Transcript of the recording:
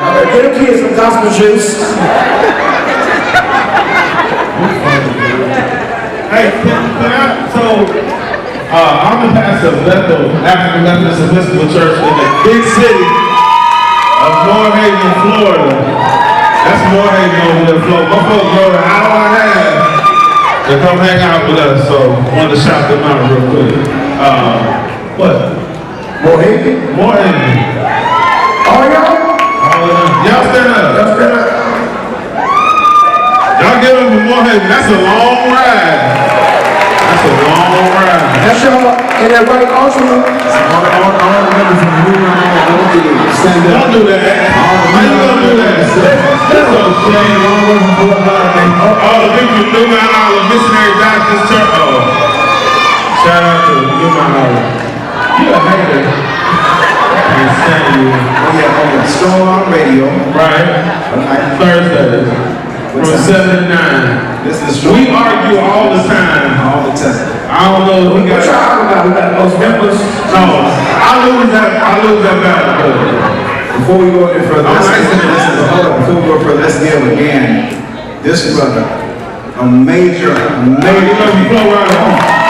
Get them kids some gospel juice. Hey, I'm the pastor of Bethel, African Methodist Episcopal Church in the big city of Moorhaven, Florida. That's Moorhaven over there, Florida. My folks rode an hour and a half to come hang out with us, so I wanted to shout them out real quick. What? Moorhaven? Moorhaven. All y'all? Y'all stand up. Y'all stand up. Y'all get up for Moorhaven. That's a long ride. That's a long ride. That's y'all in that right altar. Don't do that. How you gonna do that? That's so shame. Oh, the people from New Mount Olive Missionary Baptist Church. Oh, shout out to New Mount Olive. You a hater. I can't stand you. Oh yeah, on the StrongArm radio. Right. Thursdays. From 7 to 9. This is We argue all the time. all the time. I don't know if we got. We got those members. No, I lose that battle. Before we go any further, I'm let's nice give, hold on, before we go further, let's give again this brother a major. You know, you blow right on.